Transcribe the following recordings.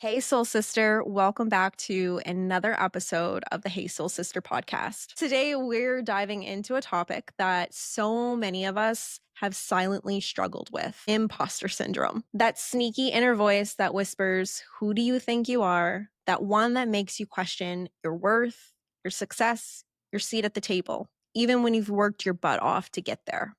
Hey, Soul Sister. Welcome back to another episode of the Hey, Soul Sister podcast. Today, we're diving into a topic that so many of us have silently struggled with: imposter syndrome. That sneaky inner voice that whispers, "Who do you think you are?" That one that makes you question your worth, your success, your seat at the table, even when you've worked your butt off to get there.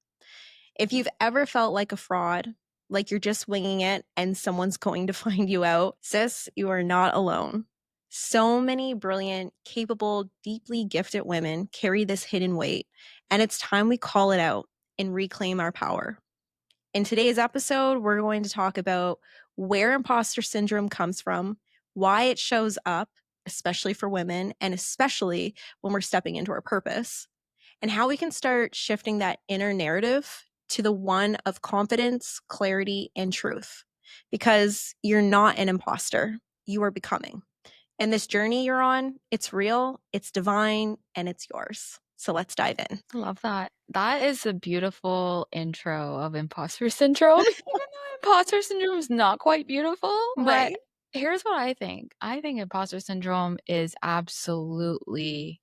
If you've ever felt like a fraud, like you're just winging it and someone's going to find you out, sis, you are not alone. So many brilliant, capable, deeply gifted women carry this hidden weight, and it's time we call it out and reclaim our power. In today's episode, we're going to talk about where imposter syndrome comes from, why it shows up, especially for women, and especially when we're stepping into our purpose, and how we can start shifting that inner narrative to the one of confidence, clarity, and truth. Because you're not an imposter, you are becoming. And this journey you're on, it's real, it's divine, and it's yours. So let's dive in. I love that. That is a beautiful intro of imposter syndrome, even though imposter syndrome is not quite beautiful. But Right. here's what I think. I think imposter syndrome is absolutely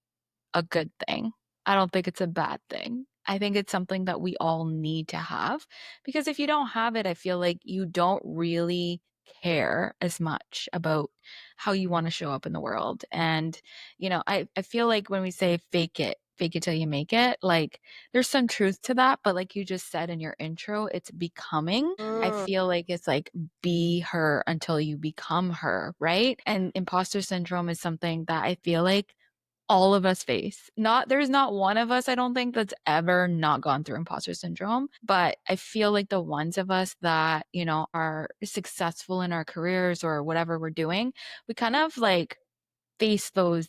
a good thing. I don't think it's a bad thing. I think it's something that we all need to have because if you don't have it, I feel like you don't really care as much about how you want to show up in the world. And, I feel like when we say fake it till you make it, like there's some truth to that. But like you just said in your intro, it's becoming. I Mm. feel like it's like be her until you become her, right? And imposter syndrome is something that I feel like all of us face. There's not one of us, I don't think, that's ever not gone through imposter syndrome. But I feel like the ones of us that, are successful in our careers or whatever we're doing, we kind of like face those,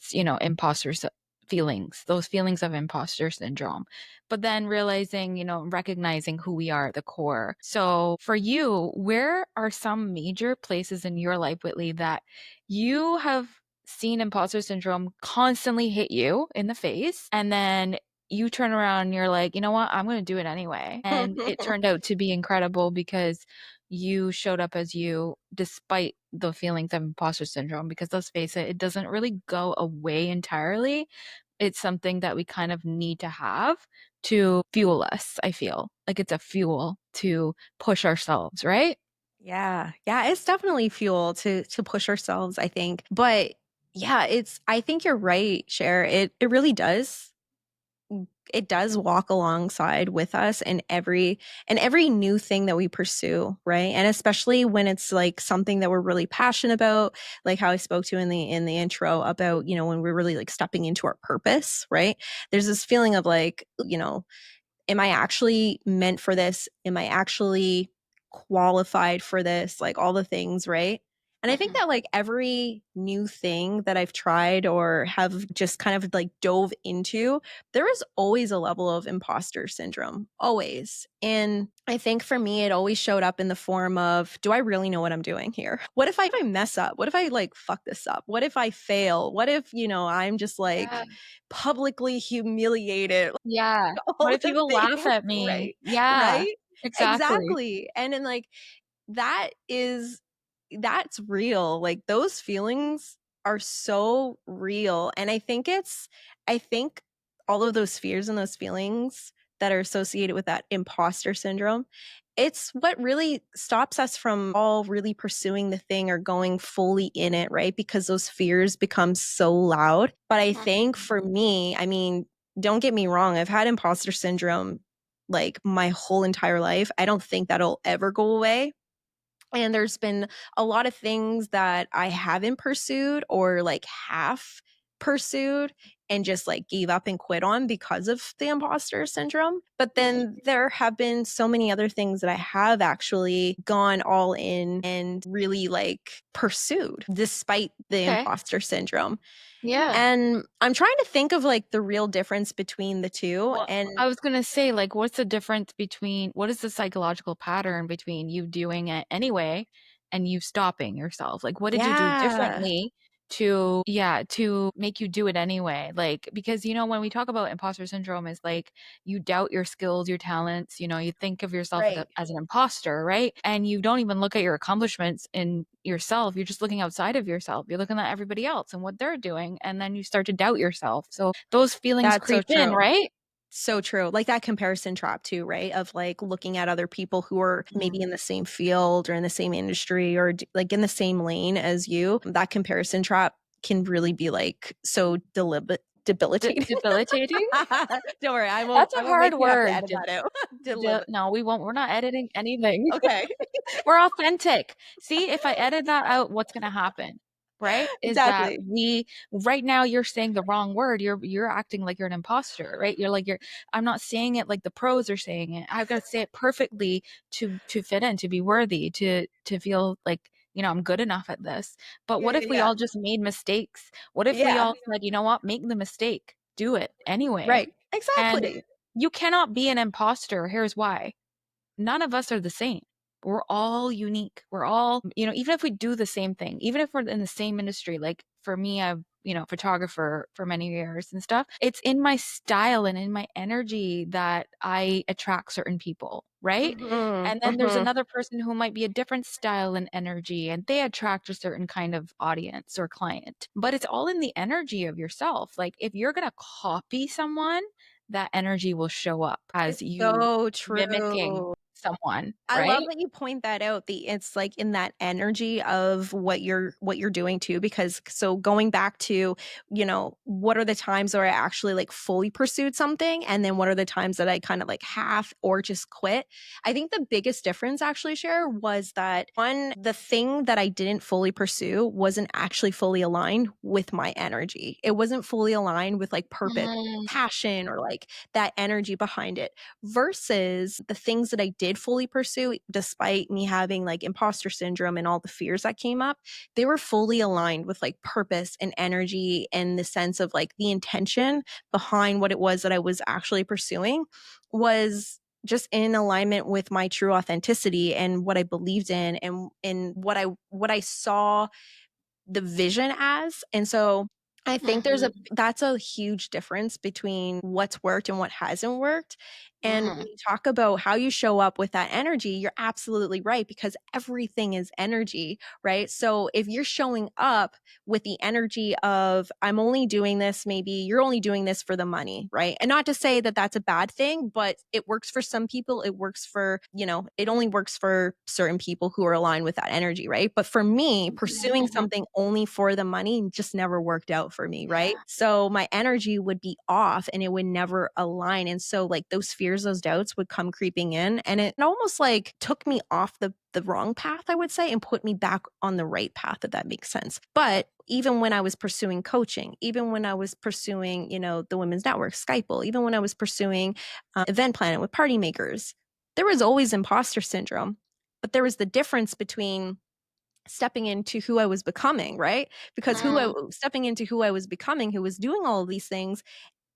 feelings, those feelings of imposter syndrome, but then realizing, recognizing who we are at the core. So for you, where are some major places in your life, Whitley, that you have seen imposter syndrome constantly hit you in the face and then you turn around and you're like, you know what, I'm going to do it anyway. And it turned out to be incredible because you showed up as you despite the feelings of imposter syndrome, because let's face it, it doesn't really go away entirely. It's something that we kind of need to have to fuel us. I feel like it's a fuel to push ourselves, right? Yeah. Yeah, it's definitely fuel to push ourselves, I think. But yeah, I think you're right, Cher. It really does. It does walk alongside with us in every new thing that we pursue, right? And especially when it's like something that we're really passionate about, like how I spoke to in the intro about, when we're really like stepping into our purpose, right? There's this feeling of like, am I actually meant for this? Am I actually qualified for this? Like all the things, right? And I think Mhm. that like every new thing that I've tried or have just kind of like dove into, there is always a level of imposter syndrome, always. And I think for me, it always showed up in the form of, do I really know what I'm doing here? What if I mess up? What if I like fuck this up? What if I fail? What if, I'm just Yeah. like publicly humiliated? Yeah. All What if the people laugh things, at me? right, Yeah, right? exactly. Exactly, and then, like, that is that's real, like, those feelings are so real, and I think all of those fears and those feelings that are associated with that imposter syndrome, it's what really stops us from all really pursuing the thing or going fully in it, right? Because those fears become so loud. But I think Mhm. for me, I mean, don't get me wrong, I've had imposter syndrome like my whole entire life. I don't think that'll ever go away. And there's been a lot of things that I haven't pursued or like half pursued and just like gave up and quit on because of the imposter syndrome. But then Mhm. there have been so many other things that I have actually gone all in and really like pursued despite the Okay. imposter syndrome. Yeah. And I'm trying to think of like the real difference between the two. Well, And I was gonna say, like, what's the difference between what is the psychological pattern between you doing it anyway and you stopping yourself? Like, what did you do yeah. differently to make you do it anyway. Like, because, when we talk about imposter syndrome is like you doubt your skills, your talents, you think of yourself as, Right. as an imposter, right? And you don't even look at your accomplishments in yourself. You're just looking outside of yourself. You're looking at everybody else and what they're doing. And then you start to doubt yourself. So those feelings That's so creep in, true. right? So true. Like that comparison trap too, right? Of like looking at other people who are maybe in the same field or in the same industry or like in the same lane as you. That comparison trap can really be like so debilitating. Debilitating. Don't worry, That's I a won't make hard you have to word. edit that out. Delib No, we won't. We're not editing anything. Okay. We're authentic. See, if I edit that out, what's gonna happen, right? Is that Exactly. we right now you're saying the wrong word. You're acting like you're an imposter, right? I'm not saying it like the pros are saying it. I've got to say it perfectly to fit in, to be worthy, to feel like, I'm good enough at this. But Yeah, what yeah, if we yeah. all just made mistakes? What if we Yeah. all said, you know what, make the mistake, do it anyway? Right. And Exactly. you cannot be an imposter. Here's why: none of us are the same. We're all unique. We're all, even if we do the same thing, even if we're in the same industry, like for me, I've, photographer for many years and stuff. It's in my style and in my energy that I attract certain people, right? Mhm. And then there's Mhm. another person who might be a different style and energy, and they attract a certain kind of audience or client. But it's all in the energy of yourself. Like if you're going to copy someone, that energy will show up as It's you so mimicking true. someone, I right? love that you point that out. It's like in that energy of what you're doing too, because so going back to, what are the times where I actually like fully pursued something and then what are the times that I kind of like half or just quit. I think the biggest difference actually share was that one, the thing that I didn't fully pursue wasn't actually fully aligned with my energy. It wasn't fully aligned with like purpose, Mm, passion, or like that energy behind it versus the things that I did fully pursue, despite me having like imposter syndrome and all the fears that came up, they were fully aligned with like purpose and energy and the sense of like the intention behind what it was that I was actually pursuing was just in alignment with my true authenticity and what I believed in and what I saw the vision as. And so I think mhm, that's a huge difference between what's worked and what hasn't worked. And when mhm, you talk about how you show up with that energy, you're absolutely right because everything is energy, right? So if you're showing up with the energy of, I'm only doing this, maybe you're only doing this for the money, right? And not to say that that's a bad thing, but it works for some people. It works for, it only works for certain people who are aligned with that energy, right? But for me, mhm, pursuing mhm. something only for the money just never worked out for me, right? Yeah. So my energy would be off and it would never align. And so like those fears, those doubts would come creeping in and it almost like took me off the wrong path, I would say, and put me back on the right path, if that makes sense. But even when I was pursuing coaching, even when I was pursuing, the Women's Network, Skype, even when I was pursuing Event Planet with party makers, there was always imposter syndrome. But there was the difference between stepping into who I was becoming, right? Because Mm, stepping into who I was becoming, who was doing all of these things,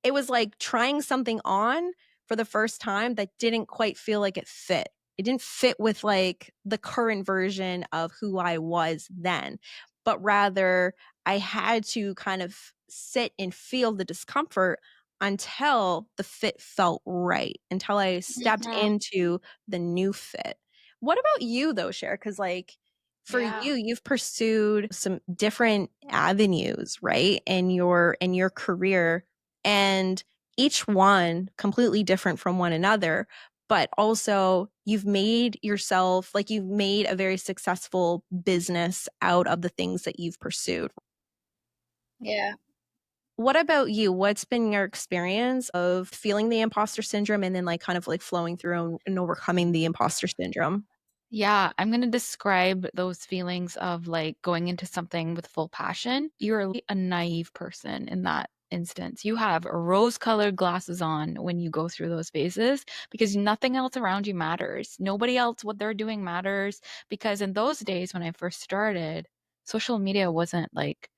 it was like trying something on for the first time that didn't quite feel like it fit. It didn't fit with like the current version of who I was then, but rather I had to kind of sit and feel the discomfort until the fit felt right, until I stepped mhm. into the new fit. What about you though, Cher? Because like for Yeah. you, you've pursued some different avenues, right? In your career and each one completely different from one another, but also you've made a very successful business out of the things that you've pursued. Yeah. What about you? What's been your experience of feeling the imposter syndrome and then like kind of like flowing through and overcoming the imposter syndrome? Yeah, I'm gonna describe those feelings of like going into something with full passion. You're a naive person in that instance. You have rose-colored glasses on when you go through those phases because nothing else around you matters. Nobody else, what they're doing matters. Because in those days when I first started, social media wasn't like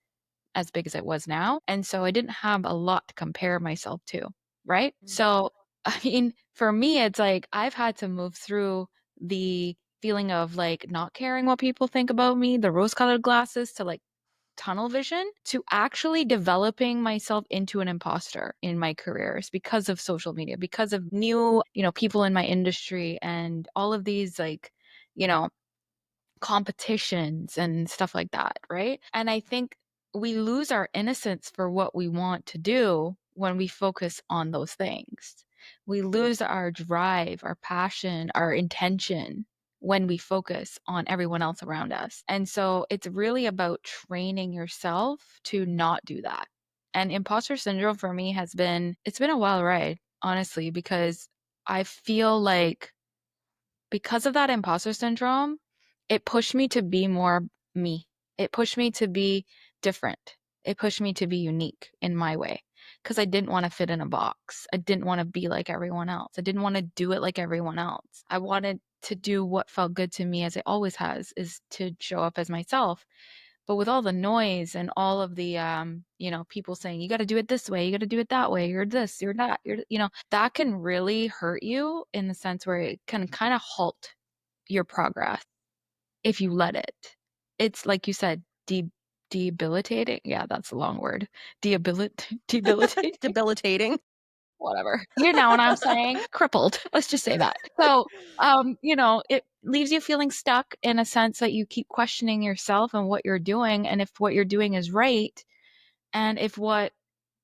as big as it was now. And so I didn't have a lot to compare myself to, right? So, I mean, for me, it's like I've had to move through the feeling of like not caring what people think about me, the rose colored glasses, to like tunnel vision to actually developing myself into an imposter in my careers because of social media, because of new, people in my industry and all of these like, you know, competitions and stuff like that, right? And I think we lose our innocence for what we want to do when we focus on those things. We lose our drive, our passion, our intention when we focus on everyone else around us. And so it's really about training yourself to not do that. And imposter syndrome for me it's been a wild ride, honestly, because I feel like because of that imposter syndrome, it pushed me to be more me. It pushed me to be different. It pushed me to be unique in my way because I didn't want to fit in a box. I didn't want to be like everyone else. I didn't want to do it like everyone else. I wanted to do what felt good to me, as it always has, is to show up as myself. But with all the noise and all of the, people saying, you got to do it this way, you got to do it that way, you're this, you're that, that can really hurt you in the sense where it can kind of halt your progress if you let it. It's like you said, debilitating. Yeah, that's a long word. Debilitating. Debilitating. Whatever. You know what I'm saying? Crippled. Let's just say that. So, it leaves you feeling stuck in a sense that you keep questioning yourself and what you're doing, and if what you're doing is right, and if what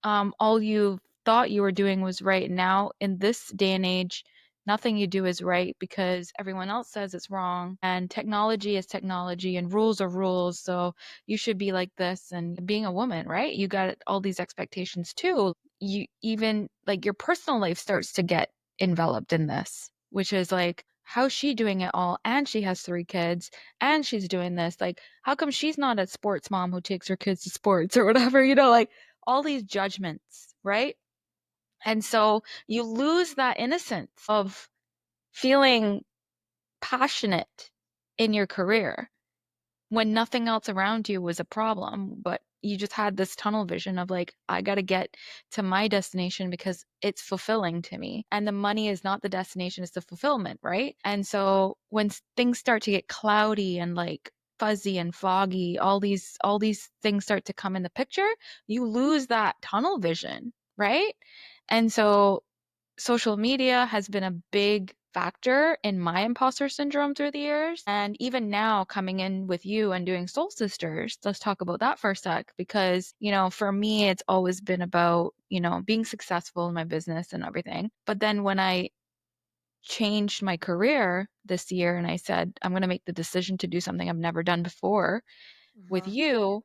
all you thought you were doing was right. Now, in this day and age, nothing you do is right because everyone else says it's wrong. And technology is technology and rules are rules. So you should be like this. And being a woman, right? You got all these expectations too. You even like your personal life starts to get enveloped in this, which is like, how's she doing it all? And she has 3 kids and she's doing this. Like, how come she's not a sports mom who takes her kids to sports or whatever? Like, all these judgments, right? And so you lose that innocence of feeling passionate in your career when nothing else around you was a problem, but you just had this tunnel vision of like, I got to get to my destination because it's fulfilling to me. And the money is not the destination, it's the fulfillment, right? And so when things start to get cloudy and like fuzzy and foggy, all these things start to come in the picture, you lose that tunnel vision, right? And so social media has been a big factor in my imposter syndrome through the years. And even now, coming in with you and doing Soul Sisters, let's talk about that for a sec. Because, for me, it's always been about, being successful in my business and everything. But then when I changed my career this year and I said, I'm going to make the decision to do something I've never done before with Mhm. you,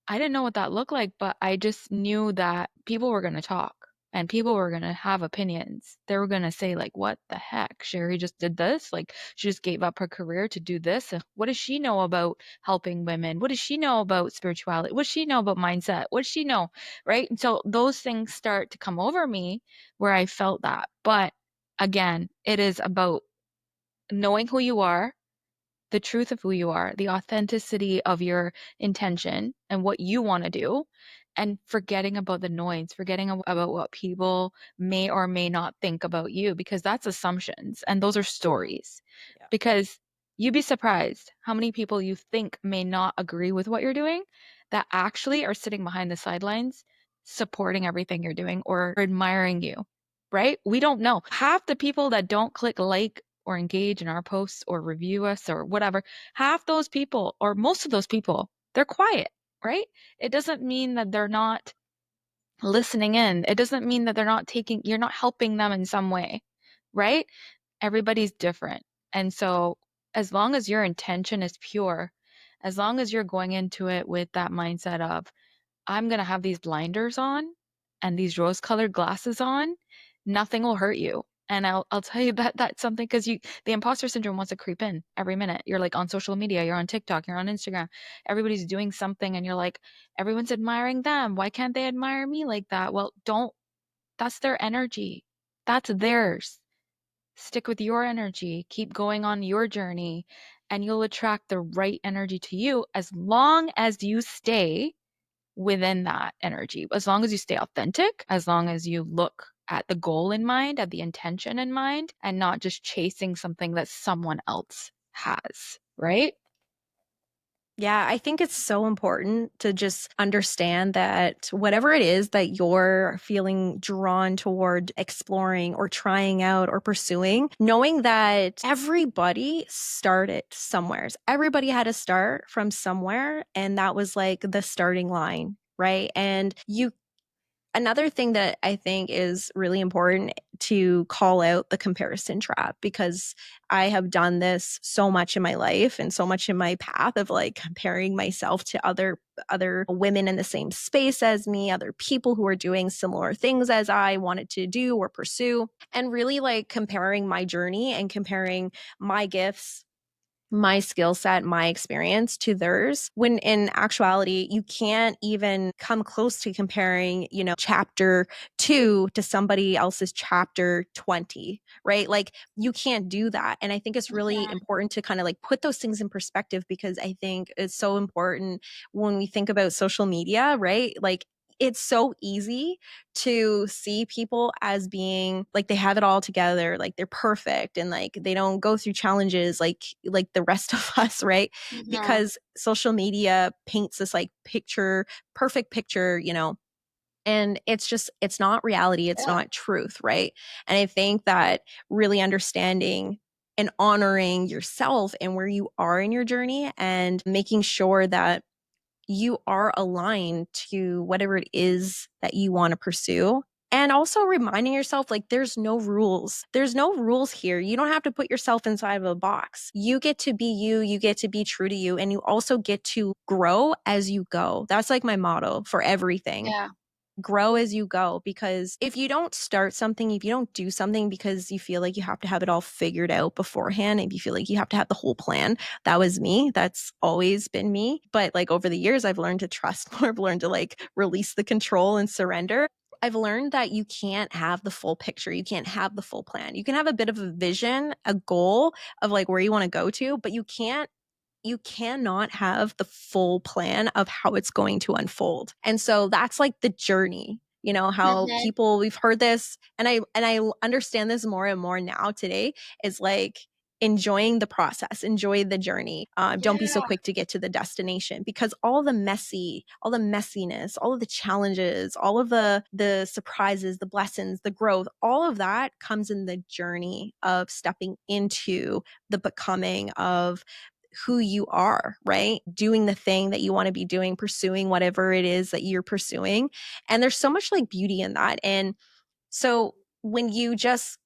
I didn't know what that looked like, but I just knew that people were going to talk and people were going to have opinions. They were going to say, like, what the heck? Sherry just did this. Like, she just gave up her career to do this. What does she know about helping women? What does she know about spirituality? What does she know about mindset? What does she know? Right. And so those things start to come over me where I felt that. But again, it is about knowing who you are, the truth of who you are, the authenticity of your intention and what you want to do, and forgetting about the noise, forgetting about what people may or may not think about you, because that's assumptions and those are stories. Yeah. Because you'd be surprised how many people you think may not agree with what you're doing that actually are sitting behind the sidelines supporting everything you're doing or admiring you, right? We don't know. Half the people that don't click like or engage in our posts or review us or whatever, half those people or most of those people, they're quiet, right? It doesn't mean that they're not listening in. It doesn't mean that you're not helping them in some way, right? Everybody's different. And so as long as your intention is pure, as long as you're going into it with that mindset of, I'm going to have these blinders on and these rose-colored glasses on, nothing will hurt you. And I'll tell you that that's something because the imposter syndrome wants to creep in every minute. You're like on social media, you're on TikTok, you're on Instagram, everybody's doing something and you're like, everyone's admiring them. Why can't they admire me like that? Well, that's their energy. That's theirs. Stick with your energy, keep going on your journey, and you'll attract the right energy to you as long as you stay within that energy. As long as you stay authentic, as long as you look at the goal in mind, at the intention in mind, and not just chasing something that someone else has, right? Yeah, I think it's so important to just understand that whatever it is that you're feeling drawn toward exploring or trying out or pursuing, knowing that everybody started somewhere. Everybody had to start from somewhere, and that was like the starting line, right? And you Another thing that I think is really important to call out the comparison trap, because I have done this so much in my life and so much in my path of like comparing myself to other women in the same space as me, other people who are doing similar things as I wanted to do or pursue, and really like comparing my journey and comparing my gifts, my skill set, my experience to theirs, when in actuality, you can't even come close to comparing, chapter 2 to somebody else's chapter 20, right? Like you can't do that. And I think it's really Mhm. important to kind of like put those things in perspective, because I think it's so important when we think about social media, right? Like it's so easy to see people as being like they have it all together, like they're perfect and like they don't go through challenges like the rest of us, right? Mhm. Because social media paints this like perfect picture, and it's not reality, it's Yeah. not truth, right? And I think that really understanding and honoring yourself and where you are in your journey and making sure that you are aligned to whatever it is that you want to pursue. And also reminding yourself, like, there's no rules. There's no rules here. You don't have to put yourself inside of a box. You get to be you, you get to be true to you, and you also get to grow as you go. That's like my motto for everything. Yeah. Grow as you go, because if you don't start something, if you don't do something because you feel like you have to have it all figured out beforehand, if you feel like you have to have the whole plan, that was me. That's always been me. But like over the years, I've learned to trust more. I've learned to like release the control and surrender. I've learned that you can't have the full picture. You can't have the full plan. You can have a bit of a vision, a goal of like where you want to go to, but you cannot have the full plan of how it's going to unfold. And so that's like the journey. How Mhm. people, we've heard this, and I understand this more and more now today, is like enjoying the process, enjoy the journey. Don't be so Yeah. quick to get to the destination, because all the messiness, all of the challenges, all of the surprises, the blessings, the growth, all of that comes in the journey of stepping into the becoming of who you are, right? Doing the thing that you want to be doing, pursuing whatever it is that you're pursuing. And there's so much like beauty in that. And so when you just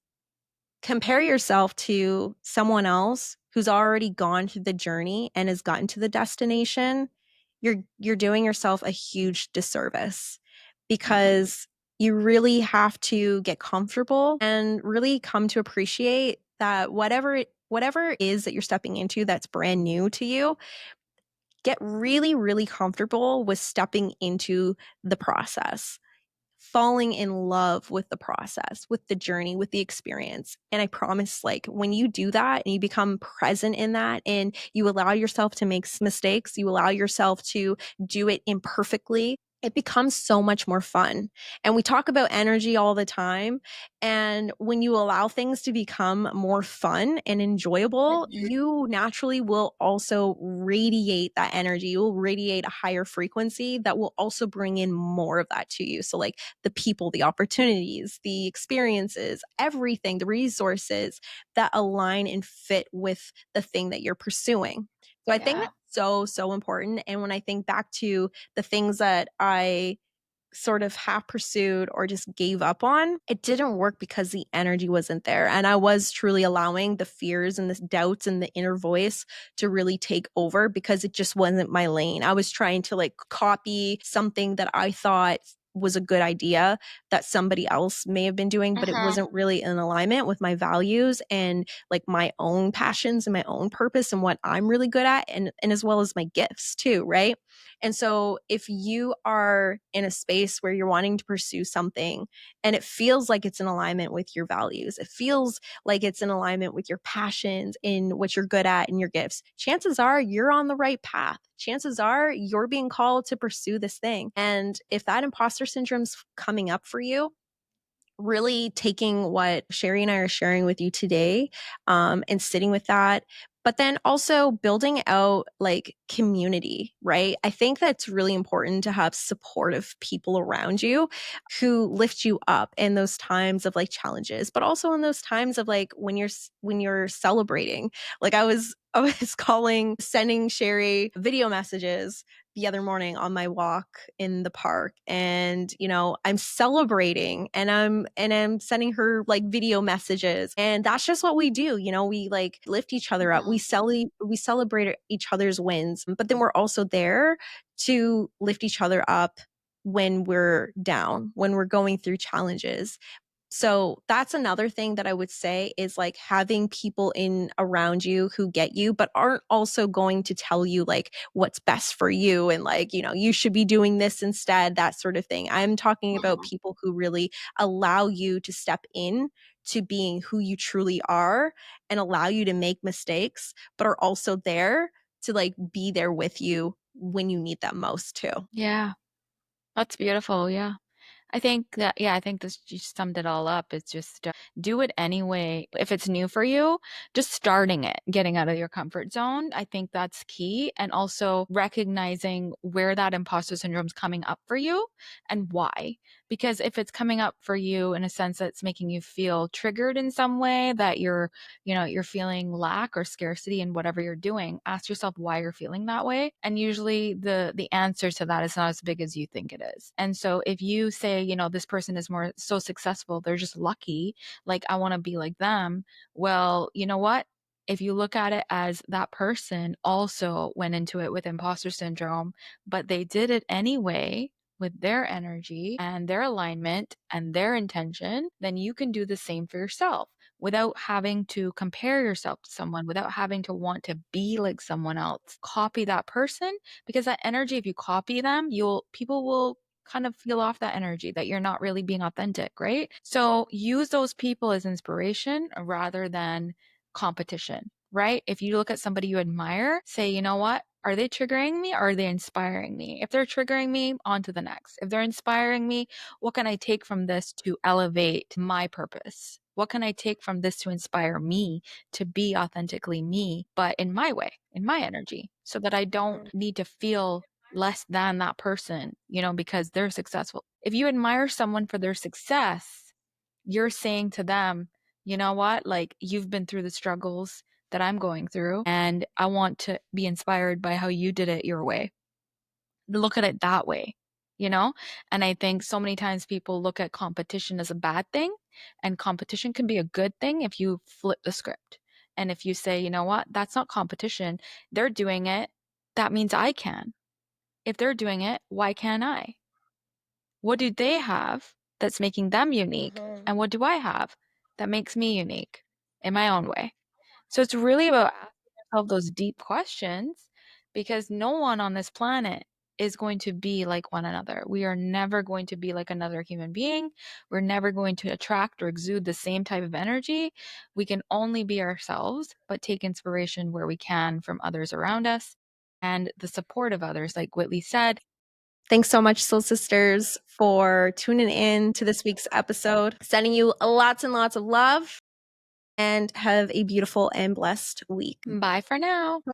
compare yourself to someone else who's already gone through the journey and has gotten to the destination, you're doing yourself a huge disservice, Mhm. because you really have to get comfortable and really come to appreciate that whatever it is that you're stepping into that's brand new to you, get really really comfortable with stepping into the process, falling in love with the process, with the journey, with the experience. And I promise, like, when you do that and you become present in that and you allow yourself to make mistakes, you allow yourself to do it imperfectly, it becomes so much more fun. And we talk about energy all the time. And when you allow things to become more fun and enjoyable, Mhm. you naturally will also radiate that energy. You will radiate a higher frequency that will also bring in more of that to you. So, like, the people, the opportunities, the experiences, everything, the resources that align and fit with the thing that you're pursuing. So I think Yeah. that's so, so important. And when I think back to the things that I sort of half pursued or just gave up on, it didn't work because the energy wasn't there. And I was truly allowing the fears and the doubts and the inner voice to really take over, because it just wasn't my lane. I was trying to like copy something that I thought was a good idea that somebody else may have been doing, but it Mhm. wasn't really in alignment with my values and like my own passions and my own purpose and what I'm really good at, and as well as my gifts too, right? And so if you are in a space where you're wanting to pursue something and it feels like it's in alignment with your values, it feels like it's in alignment with your passions in what you're good at and your gifts, chances are you're on the right path. Chances are you're being called to pursue this thing. And if that imposter syndrome's coming up for you, really taking what Sherry and I are sharing with you today, and sitting with that, But then also building out like community, right? I think that's really important to have supportive people around you who lift you up in those times of like challenges, but also in those times of like when you're celebrating. Like I was calling, sending Sherry video messages the other morning on my walk in the park, and I'm celebrating, and I'm sending her like video messages, and that's just what we do. We like lift each other up, we celebrate each other's wins, but then we're also there to lift each other up when we're down, when we're going through challenges. So that's another thing that I would say is like having people in around you who get you, but aren't also going to tell you like what's best for you and like, you should be doing this instead, that sort of thing. I'm talking about people who really allow you to step in to being who you truly are and allow you to make mistakes, but are also there to like be there with you when you need them most too. Yeah, that's beautiful, yeah. I think this just summed it all up. It's just do it anyway. If it's new for you, just starting it, getting out of your comfort zone. I think that's key. And also recognizing where that imposter syndrome is coming up for you and why. Because if it's coming up for you in a sense that's making you feel triggered in some way, that you're feeling lack or scarcity in whatever you're doing, ask yourself why you're feeling that way. And usually the answer to that is not as big as you think it is. And so if you say, this person is more so successful, they're just lucky, like I want to be like them. Well, you know what? If you look at it as that person also went into it with imposter syndrome, but they did it anyway with their energy and their alignment and their intention, then you can do the same for yourself without having to compare yourself to someone, without having to want to be like someone else. Copy that person, because that energy, if you copy them, people will kind of feel off that energy that you're not really being authentic, right? So use those people as inspiration rather than competition, right? If you look at somebody you admire, say, you know what? Are they triggering me or are they inspiring me? If they're triggering me, on to the next. If they're inspiring me, what can I take from this to elevate my purpose? What can I take from this to inspire me to be authentically me, but in my way, in my energy, so that I don't need to feel less than that person, because they're successful. If you admire someone for their success, you're saying to them, you know what? Like, you've been through the struggles that I'm going through, and I want to be inspired by how you did it your way. Look at it that way, you know? And I think so many times people look at competition as a bad thing, and competition can be a good thing if you flip the script. And if you say, you know what? That's not competition. They're doing it. That means I can. If they're doing it, why can't I? What do they have that's making them unique? And what do I have that makes me unique in my own way? So it's really about asking yourself those deep questions, because no one on this planet is going to be like one another. We are never going to be like another human being. We're never going to attract or exude the same type of energy. We can only be ourselves, but take inspiration where we can from others around us and the support of others, like Whitley said. Thanks so much, Soul Sisters, for tuning in to this week's episode. Sending you lots and lots of love, and have a beautiful and blessed week. Bye for now.